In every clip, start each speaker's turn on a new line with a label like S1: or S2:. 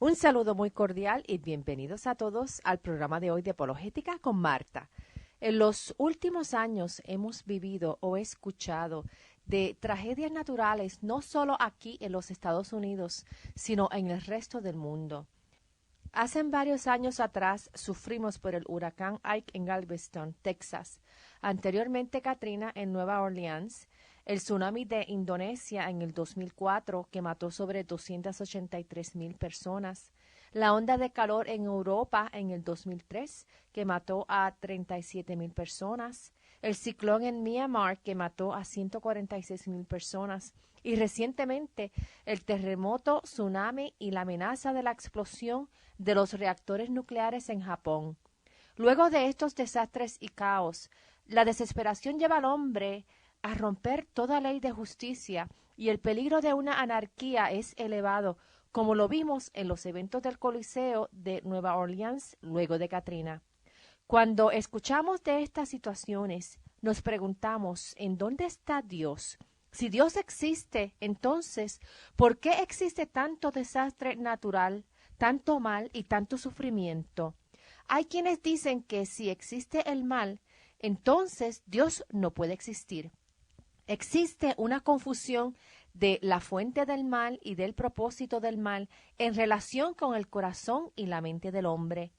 S1: Un saludo muy cordial y bienvenidos a todos al programa de hoy de Apologética con Marta. En los últimos años hemos vivido o escuchado de tragedias naturales no solo aquí en los Estados Unidos, sino en el resto del mundo. Hace varios años atrás sufrimos por el huracán Ike en Galveston, Texas, anteriormente Katrina en Nueva Orleans, el tsunami de Indonesia en el 2004 que mató sobre 283,000 personas, la onda de calor en Europa en el 2003 que mató a 37,000 personas, el ciclón en Myanmar que mató a 146,000 personas y recientemente el terremoto, tsunami y la amenaza de la explosión de los reactores nucleares en Japón. Luego de estos desastres y caos, la desesperación lleva al hombre a romper toda ley de justicia y el peligro de una anarquía es elevado, como lo vimos en los eventos del Coliseo de Nueva Orleans luego de Katrina. Cuando escuchamos de estas situaciones, nos preguntamos, ¿en dónde está Dios? Si Dios existe, entonces, ¿por qué existe tanto desastre natural, tanto mal y tanto sufrimiento? Hay quienes dicen que si existe el mal, entonces Dios no puede existir. Existe una confusión de la fuente del mal y del propósito del mal en relación con el corazón y la mente del hombre.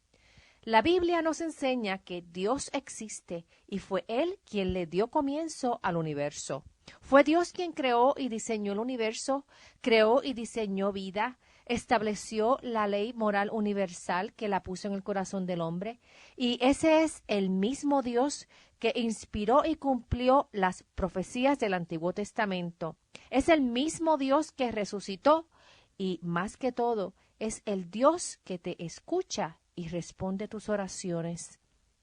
S1: La Biblia nos enseña que Dios existe y fue Él quien le dio comienzo al universo. Fue Dios quien creó y diseñó el universo, creó y diseñó vida, estableció la ley moral universal que la puso en el corazón del hombre, y ese es el mismo Dios que inspiró y cumplió las profecías del Antiguo Testamento. Es el mismo Dios que resucitó y, más que todo, es el Dios que te escucha y responde tus oraciones.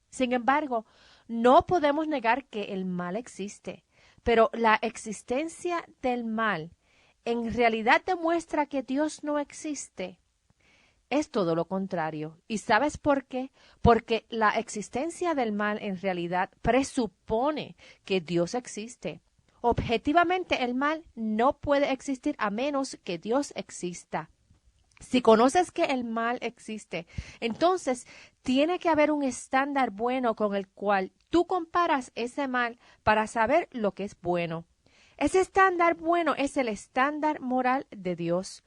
S1: Sin embargo, no podemos negar que el mal existe, pero la existencia del mal en realidad demuestra que Dios no existe. Es todo lo contrario. ¿Y sabes por qué? Porque la existencia del mal en realidad presupone que Dios existe. Objetivamente, el mal no puede existir a menos que Dios exista. Si conoces que el mal existe, entonces tiene que haber un estándar bueno con el cual tú comparas ese mal para saber lo que es bueno. Ese estándar bueno es el estándar moral de Dios.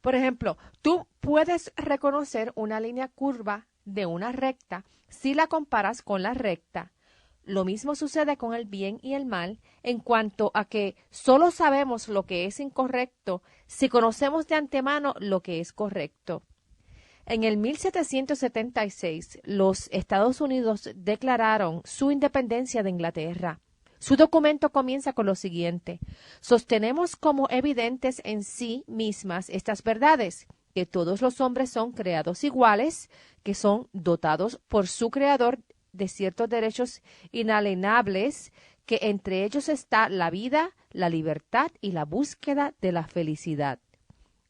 S1: Por ejemplo, tú puedes reconocer una línea curva de una recta si la comparas con la recta. Lo mismo sucede con el bien y el mal en cuanto a que solo sabemos lo que es incorrecto si conocemos de antemano lo que es correcto. En el 1776, los Estados Unidos declararon su independencia de Inglaterra. Su documento comienza con lo siguiente: sostenemos como evidentes en sí mismas estas verdades, que todos los hombres son creados iguales, que son dotados por su creador de ciertos derechos inalienables, que entre ellos está la vida, la libertad y la búsqueda de la felicidad.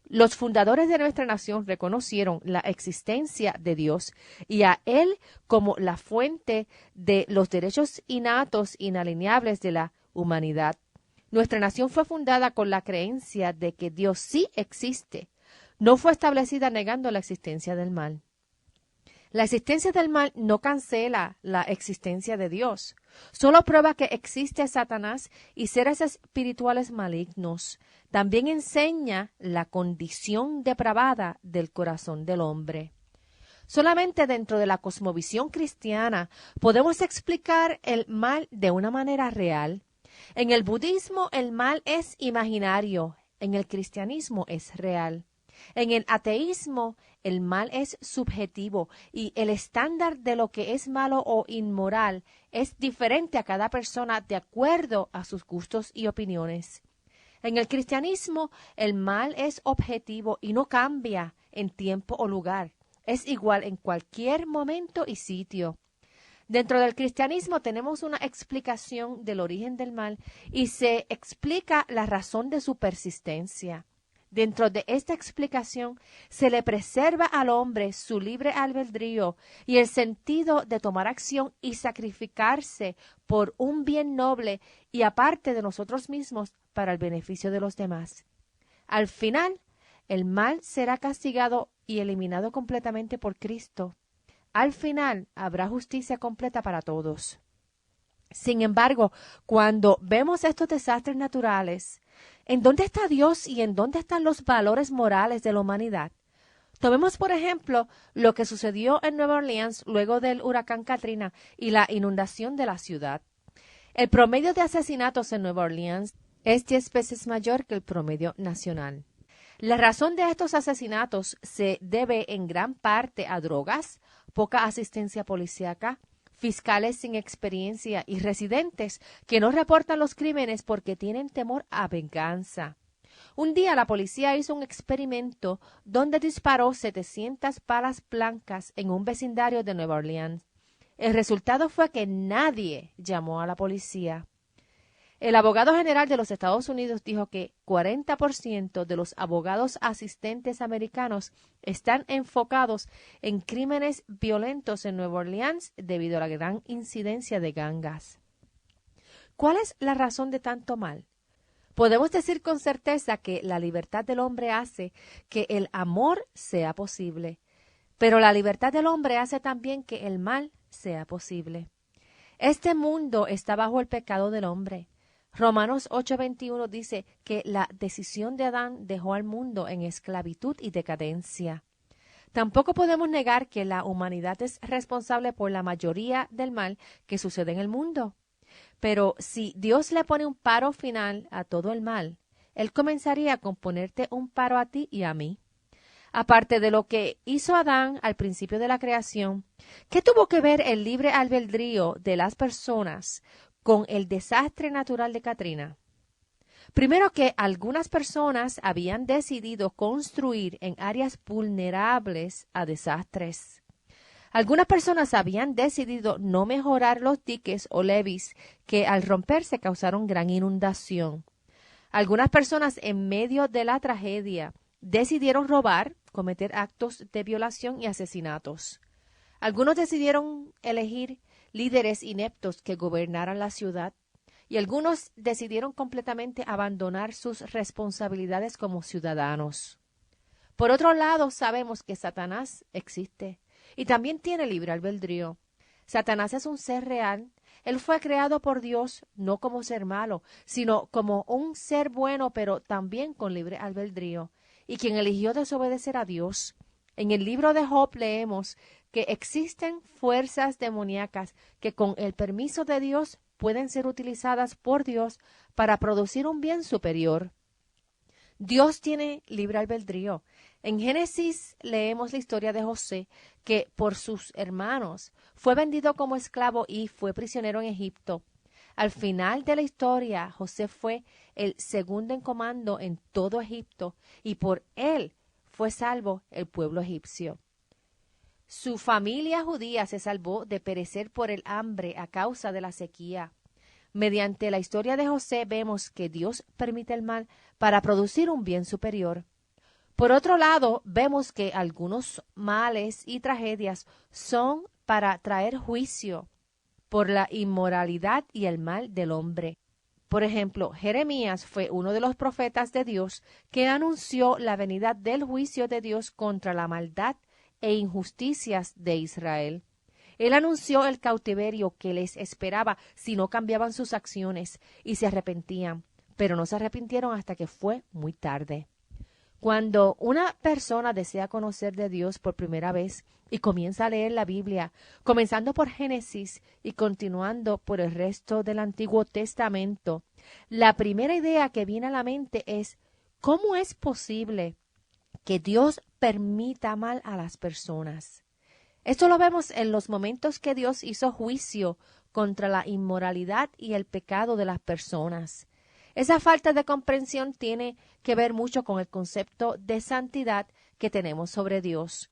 S1: Los fundadores de nuestra nación reconocieron la existencia de Dios y a Él como la fuente de los derechos innatos, inalienables de la humanidad. Nuestra nación fue fundada con la creencia de que Dios sí existe. No fue establecida negando la existencia del mal. La existencia del mal no cancela la existencia de Dios, solo prueba que existe Satanás y seres espirituales malignos. También enseña la condición depravada del corazón del hombre. Solamente dentro de la cosmovisión cristiana podemos explicar el mal de una manera real. En el budismo el mal es imaginario, en el cristianismo es real. En el ateísmo, el mal es subjetivo y el estándar de lo que es malo o inmoral es diferente a cada persona de acuerdo a sus gustos y opiniones. En el cristianismo, el mal es objetivo y no cambia en tiempo o lugar. Es igual en cualquier momento y sitio. Dentro del cristianismo tenemos una explicación del origen del mal y se explica la razón de su persistencia. Dentro de esta explicación se le preserva al hombre su libre albedrío y el sentido de tomar acción y sacrificarse por un bien noble y aparte de nosotros mismos para el beneficio de los demás. Al final, el mal será castigado y eliminado completamente por Cristo. Al final habrá justicia completa para todos. Sin embargo, cuando vemos estos desastres naturales, ¿en dónde está Dios y en dónde están los valores morales de la humanidad? Tomemos, por ejemplo, lo que sucedió en Nueva Orleans luego del huracán Katrina y la inundación de la ciudad. El promedio de asesinatos en Nueva Orleans es 10 veces mayor que el promedio nacional. La razón de estos asesinatos se debe en gran parte a drogas, poca asistencia policíaca, fiscales sin experiencia y residentes que no reportan los crímenes porque tienen temor a venganza. Un día la policía hizo un experimento donde disparó 700 balas blancas en un vecindario de Nueva Orleans. El resultado fue que nadie llamó a la policía. El abogado general de los Estados Unidos dijo que 40% de los abogados asistentes americanos están enfocados en crímenes violentos en Nueva Orleans debido a la gran incidencia de gangas. ¿Cuál es la razón de tanto mal? Podemos decir con certeza que la libertad del hombre hace que el amor sea posible, pero la libertad del hombre hace también que el mal sea posible. Este mundo está bajo el pecado del hombre. Romanos 8:21 dice que la decisión de Adán dejó al mundo en esclavitud y decadencia. Tampoco podemos negar que la humanidad es responsable por la mayoría del mal que sucede en el mundo. Pero si Dios le pone un paro final a todo el mal, Él comenzaría con ponerte un paro a ti y a mí. Aparte de lo que hizo Adán al principio de la creación, ¿qué tuvo que ver el libre albedrío de las personas con el desastre natural de Katrina? Primero que algunas personas habían decidido construir en áreas vulnerables a desastres. Algunas personas habían decidido no mejorar los diques o levees que al romperse causaron gran inundación. Algunas personas en medio de la tragedia decidieron robar, cometer actos de violación y asesinatos. Algunos decidieron elegir líderes ineptos que gobernaran la ciudad y algunos decidieron completamente abandonar sus responsabilidades como ciudadanos. Por otro lado, sabemos que Satanás existe y también tiene libre albedrío. Satanás es un ser real. Él fue creado por Dios no como ser malo, sino como un ser bueno, pero también con libre albedrío, y quien eligió desobedecer a Dios. En el libro de Job leemos que existen fuerzas demoníacas que con el permiso de Dios pueden ser utilizadas por Dios para producir un bien superior. Dios tiene libre albedrío. En Génesis leemos la historia de José, que por sus hermanos fue vendido como esclavo y fue prisionero en Egipto. Al final de la historia, José fue el segundo en comando en todo Egipto y por él fue salvo el pueblo egipcio. Su familia judía se salvó de perecer por el hambre a causa de la sequía. Mediante la historia de José vemos que Dios permite el mal para producir un bien superior. Por otro lado, vemos que algunos males y tragedias son para traer juicio por la inmoralidad y el mal del hombre. Por ejemplo, Jeremías fue uno de los profetas de Dios que anunció la venida del juicio de Dios contra la maldad e injusticias de Israel. Él anunció el cautiverio que les esperaba si no cambiaban sus acciones y se arrepentían, pero no se arrepintieron hasta que fue muy tarde. Cuando una persona desea conocer de Dios por primera vez y comienza a leer la Biblia, comenzando por Génesis y continuando por el resto del Antiguo Testamento, la primera idea que viene a la mente es ¿cómo es posible que Dios permita mal a las personas? Esto lo vemos en los momentos que Dios hizo juicio contra la inmoralidad y el pecado de las personas. Esa falta de comprensión tiene que ver mucho con el concepto de santidad que tenemos sobre Dios.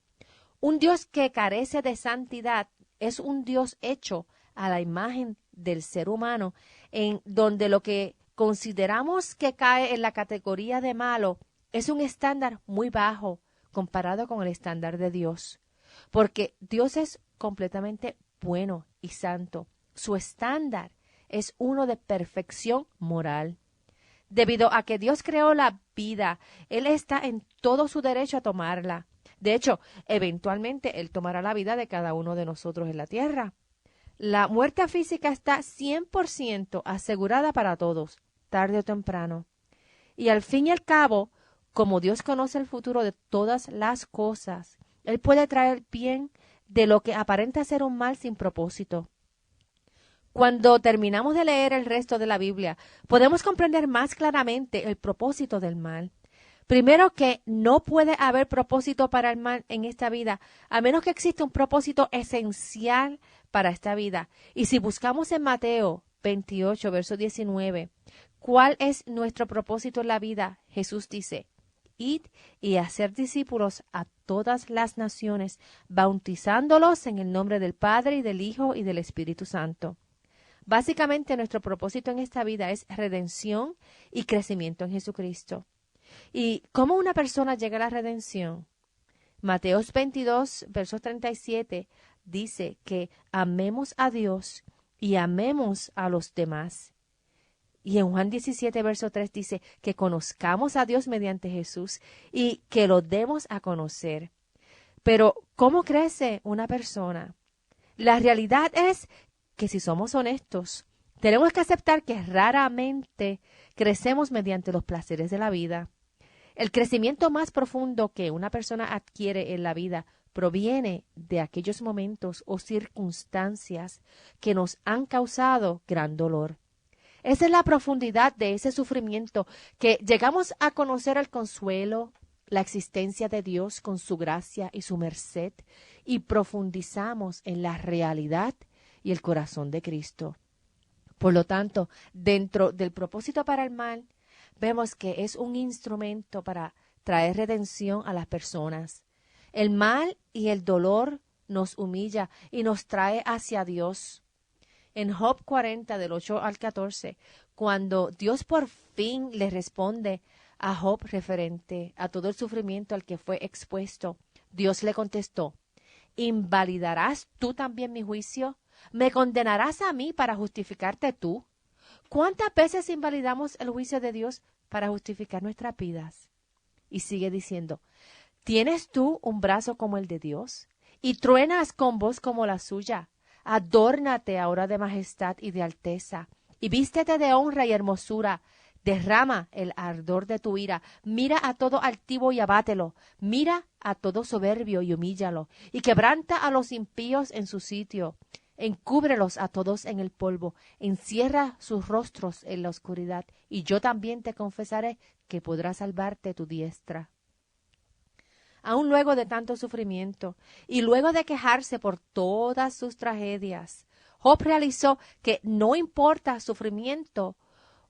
S1: Un Dios que carece de santidad es un Dios hecho a la imagen del ser humano, en donde lo que consideramos que cae en la categoría de malo es un estándar muy bajo comparado con el estándar de Dios. Porque Dios es completamente bueno y santo. Su estándar es uno de perfección moral. Debido a que Dios creó la vida, Él está en todo su derecho a tomarla. De hecho, eventualmente Él tomará la vida de cada uno de nosotros en la tierra. La muerte física está 100% asegurada para todos, tarde o temprano. Y al fin y al cabo, como Dios conoce el futuro de todas las cosas, Él puede traer bien de lo que aparenta ser un mal sin propósito. Cuando terminamos de leer el resto de la Biblia, podemos comprender más claramente el propósito del mal. Primero, que no puede haber propósito para el mal en esta vida, a menos que exista un propósito esencial para esta vida. Y si buscamos en Mateo 28, verso 19, ¿cuál es nuestro propósito en la vida? Jesús dice: id y hacer discípulos a todas las naciones, bautizándolos en el nombre del Padre y del Hijo y del Espíritu Santo. Básicamente, nuestro propósito en esta vida es redención y crecimiento en Jesucristo. ¿Y cómo una persona llega a la redención? Mateos 22, versos 37, dice que amemos a Dios y amemos a los demás. Y en Juan 17, verso 3 dice que conozcamos a Dios mediante Jesús y que lo demos a conocer. Pero, ¿cómo crece una persona? La realidad es que, si somos honestos, tenemos que aceptar que raramente crecemos mediante los placeres de la vida. El crecimiento más profundo que una persona adquiere en la vida proviene de aquellos momentos o circunstancias que nos han causado gran dolor. Esa es la profundidad de ese sufrimiento, que llegamos a conocer el consuelo, la existencia de Dios con su gracia y su merced, y profundizamos en la realidad y el corazón de Cristo. Por lo tanto, dentro del propósito para el mal, vemos que es un instrumento para traer redención a las personas. El mal y el dolor nos humilla y nos trae hacia Dios. En Job 40, del 8 al 14, cuando Dios por fin le responde a Job referente a todo el sufrimiento al que fue expuesto, Dios le contestó: ¿invalidarás tú también mi juicio? ¿Me condenarás a mí para justificarte tú? ¿Cuántas veces invalidamos el juicio de Dios para justificar nuestras vidas? Y sigue diciendo: ¿tienes tú un brazo como el de Dios? ¿Y truenas con voz como la suya? Adórnate ahora de majestad y de alteza, y vístete de honra y hermosura. Derrama el ardor de tu ira. Mira a todo altivo y abátelo. Mira a todo soberbio y humíllalo. Y quebranta a los impíos en su sitio. Encúbrelos a todos en el polvo. Encierra sus rostros en la oscuridad. Y yo también te confesaré que podrá salvarte tu diestra. Aún luego de tanto sufrimiento y luego de quejarse por todas sus tragedias, Job realizó que no importa sufrimiento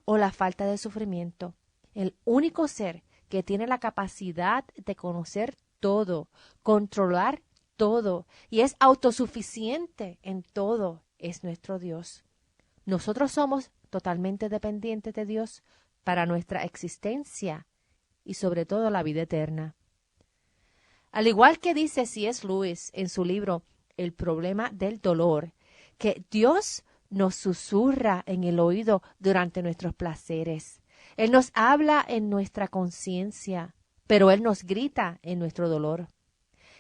S1: o la falta de sufrimiento, el único ser que tiene la capacidad de conocer todo, controlar todo y es autosuficiente en todo es nuestro Dios. Nosotros somos totalmente dependientes de Dios para nuestra existencia y sobre todo la vida eterna. Al igual que dice C.S. Lewis en su libro El problema del dolor, que Dios nos susurra en el oído durante nuestros placeres. Él nos habla en nuestra conciencia, pero Él nos grita en nuestro dolor.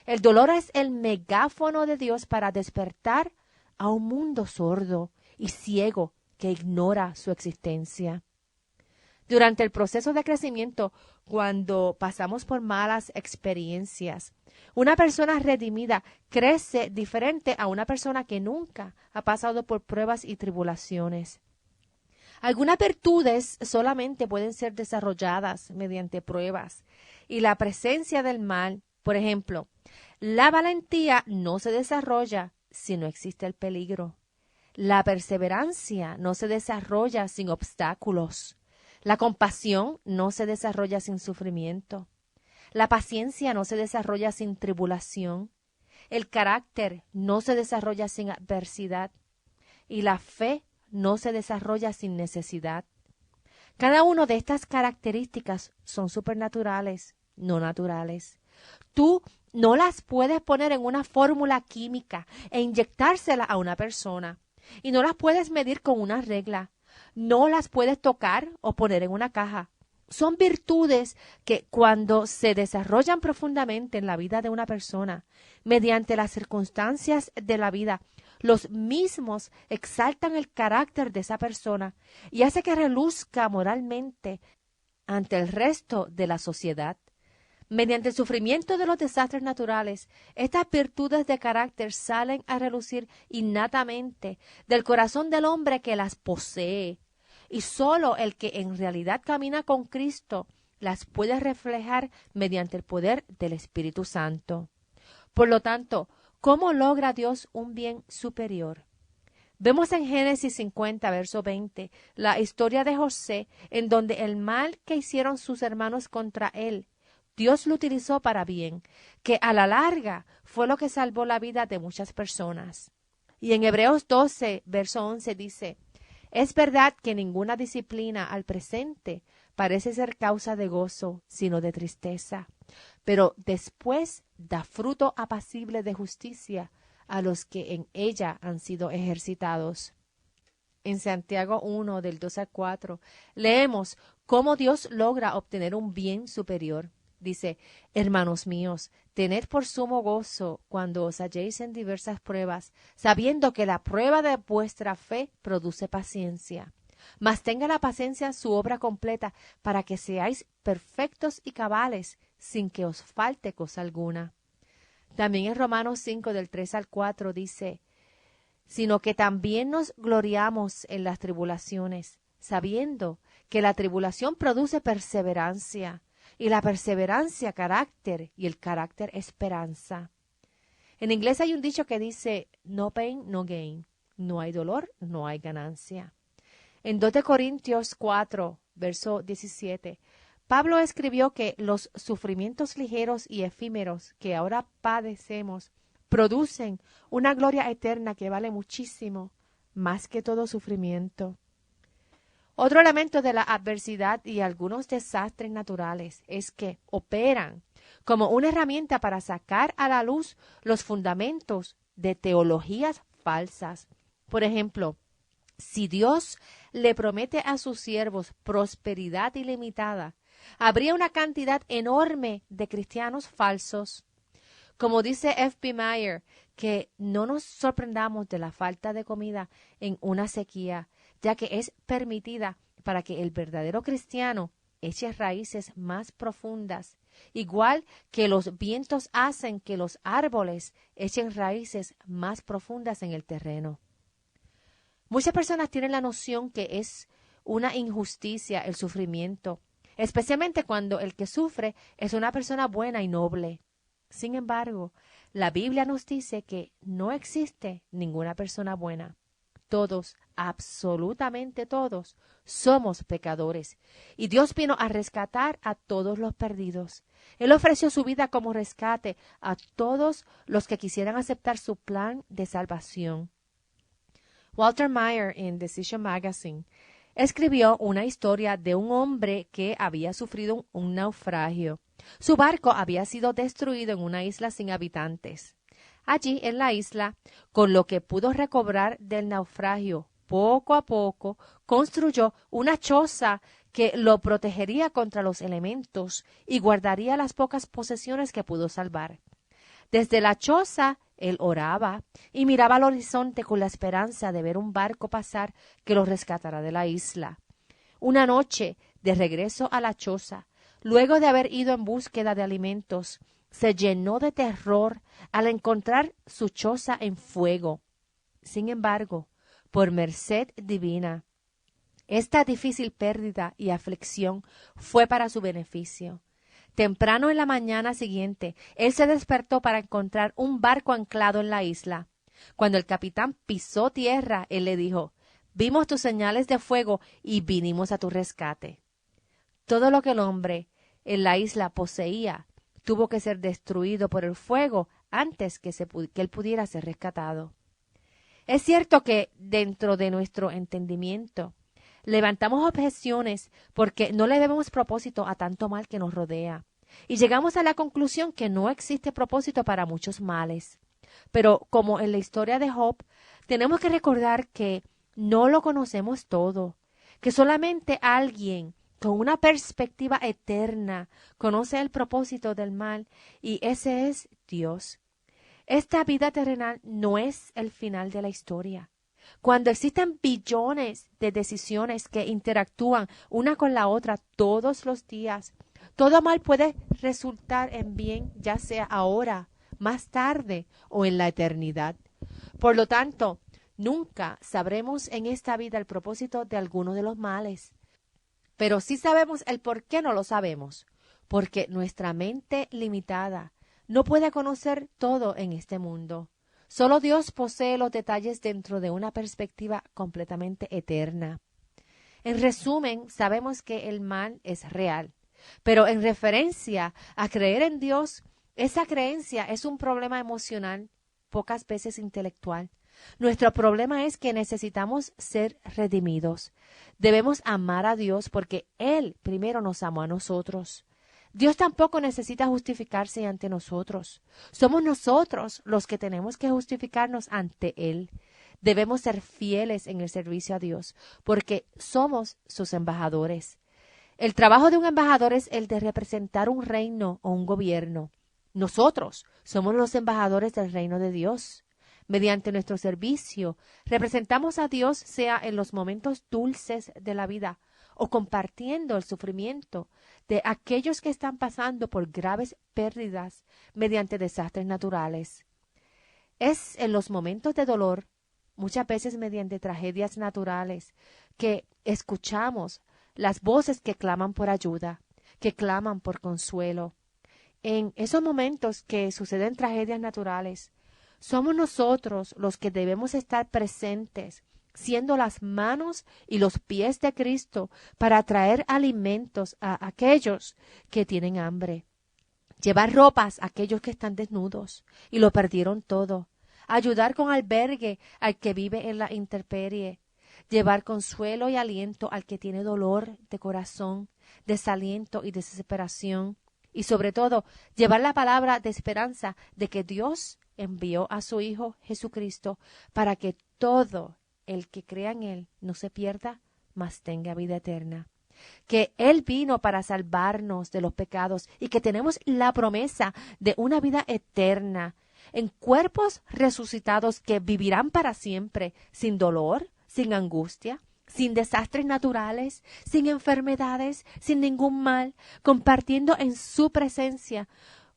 S1: El dolor es el megáfono de Dios para despertar a un mundo sordo y ciego que ignora su existencia. Durante el proceso de crecimiento, cuando pasamos por malas experiencias, una persona redimida crece diferente a una persona que nunca ha pasado por pruebas y tribulaciones. Algunas virtudes solamente pueden ser desarrolladas mediante pruebas, y la presencia del mal, por ejemplo, la valentía no se desarrolla si no existe el peligro. La perseverancia no se desarrolla sin obstáculos. La compasión no se desarrolla sin sufrimiento. La paciencia no se desarrolla sin tribulación. El carácter no se desarrolla sin adversidad. Y la fe no se desarrolla sin necesidad. Cada una de estas características son supernaturales, no naturales. Tú no las puedes poner en una fórmula química e inyectársela a una persona. Y no las puedes medir con una regla. no las puedes tocar o poner en una caja. Son virtudes que cuando se desarrollan profundamente en la vida de una persona, mediante las circunstancias de la vida, los mismos exaltan el carácter de esa persona y hace que reluzca moralmente ante el resto de la sociedad. Mediante el sufrimiento de los desastres naturales, estas virtudes de carácter salen a relucir innatamente del corazón del hombre que las posee, y sólo el que en realidad camina con Cristo las puede reflejar mediante el poder del Espíritu Santo. Por lo tanto, ¿cómo logra Dios un bien superior? Vemos en Génesis 50, verso 20, la historia de José, en donde el mal que hicieron sus hermanos contra él, Dios lo utilizó para bien, que a la larga fue lo que salvó la vida de muchas personas. Y en Hebreos 12, verso 11 dice, es verdad que ninguna disciplina al presente parece ser causa de gozo, sino de tristeza, pero después da fruto apacible de justicia a los que en ella han sido ejercitados. En Santiago 1, del 2 al 4, leemos cómo Dios logra obtener un bien superior. Dice, hermanos míos, tened por sumo gozo cuando os halléis en diversas pruebas, sabiendo que la prueba de vuestra fe produce paciencia. Mas tenga la paciencia su obra completa, para que seáis perfectos y cabales, sin que os falte cosa alguna. También en Romanos 5, del 3 al 4 dice, sino que también nos gloriamos en las tribulaciones, sabiendo que la tribulación produce perseverancia, y la perseverancia carácter, y el carácter esperanza. En inglés hay un dicho que dice, no pain, no gain. No hay dolor, no hay ganancia. En 2 de Corintios 4, verso 17, Pablo escribió que los sufrimientos ligeros y efímeros que ahora padecemos producen una gloria eterna que vale muchísimo, más que todo sufrimiento. Otro elemento de la adversidad y algunos desastres naturales es que operan como una herramienta para sacar a la luz los fundamentos de teologías falsas. Por ejemplo, si Dios le promete a sus siervos prosperidad ilimitada, habría una cantidad enorme de cristianos falsos. Como dice F.B. Meyer, que no nos sorprendamos de la falta de comida en una sequía, ya que es permitida para que el verdadero cristiano eche raíces más profundas, igual que los vientos hacen que los árboles echen raíces más profundas en el terreno. Muchas personas tienen la noción que es una injusticia el sufrimiento, especialmente cuando el que sufre es una persona buena y noble. Sin embargo, la Biblia nos dice que no existe ninguna persona buena. Todos, absolutamente todos, somos pecadores. Y Dios vino a rescatar a todos los perdidos. Él ofreció su vida como rescate a todos los que quisieran aceptar su plan de salvación. Walter Maier, en Decision Magazine, escribió una historia de un hombre que había sufrido un naufragio. Su barco había sido destruido en una isla sin habitantes. Allí, en la isla, con lo que pudo recobrar del naufragio, poco a poco, construyó una choza que lo protegería contra los elementos y guardaría las pocas posesiones que pudo salvar. Desde la choza, él oraba y miraba al horizonte con la esperanza de ver un barco pasar que lo rescatará de la isla. Una noche, de regreso a la choza, luego de haber ido en búsqueda de alimentos, se llenó de terror al encontrar su choza en fuego. Sin embargo, por merced divina, esta difícil pérdida y aflicción fue para su beneficio. Temprano en la mañana siguiente, él se despertó para encontrar un barco anclado en la isla. Cuando el capitán pisó tierra, él le dijo, «Vimos tus señales de fuego y vinimos a tu rescate». Todo lo que el hombre en la isla poseía tuvo que ser destruido por el fuego antes que él pudiera ser rescatado. Es cierto que dentro de nuestro entendimiento levantamos objeciones porque no le debemos propósito a tanto mal que nos rodea y llegamos a la conclusión que no existe propósito para muchos males. Pero como en la historia de Job, tenemos que recordar que no lo conocemos todo que solamente alguien con una perspectiva eterna conoce el propósito del mal, y ese es Dios. Esta vida terrenal no es el final de la historia. Cuando existen billones de decisiones que interactúan una con la otra todos los días, todo mal puede resultar en bien, ya sea ahora, más tarde o en la eternidad. Por lo tanto, nunca sabremos en esta vida el propósito de alguno de los males. Pero sí sabemos el por qué no lo sabemos. Porque nuestra mente limitada no puede conocer todo en este mundo. Solo Dios posee los detalles dentro de una perspectiva completamente eterna. En resumen, sabemos que el mal es real. Pero en referencia a creer en Dios, esa creencia es un problema emocional, pocas veces intelectual. Nuestro problema es que necesitamos ser redimidos. Debemos amar a Dios porque Él primero nos amó a nosotros. Dios tampoco necesita justificarse ante nosotros. Somos nosotros los que tenemos que justificarnos ante Él. Debemos ser fieles en el servicio a Dios porque somos sus embajadores. El trabajo de un embajador es el de representar un reino o un gobierno. Nosotros somos los embajadores del reino de Dios. Mediante nuestro servicio, representamos a Dios sea en los momentos dulces de la vida o compartiendo el sufrimiento de aquellos que están pasando por graves pérdidas mediante desastres naturales. Es en los momentos de dolor, muchas veces mediante tragedias naturales, que escuchamos las voces que claman por ayuda, que claman por consuelo. En esos momentos que suceden tragedias naturales, somos nosotros los que debemos estar presentes, siendo las manos y los pies de Cristo para traer alimentos a aquellos que tienen hambre, llevar ropas a aquellos que están desnudos y lo perdieron todo, ayudar con albergue al que vive en la intemperie, llevar consuelo y aliento al que tiene dolor de corazón, desaliento y desesperación, y sobre todo llevar la palabra de esperanza de que Dios envió a su Hijo Jesucristo para que todo el que crea en Él no se pierda, mas tenga vida eterna. Que Él vino para salvarnos de los pecados y que tenemos la promesa de una vida eterna en cuerpos resucitados que vivirán para siempre, sin dolor, sin angustia, sin desastres naturales, sin enfermedades, sin ningún mal, compartiendo en su presencia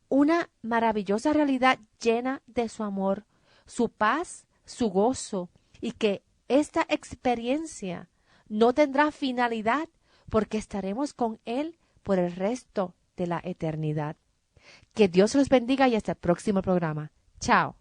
S1: una maravillosa realidad llena de su amor, su paz, su gozo, y que esta experiencia no tendrá finalidad porque estaremos con Él por el resto de la eternidad. Que Dios los bendiga y hasta el próximo programa. Chao.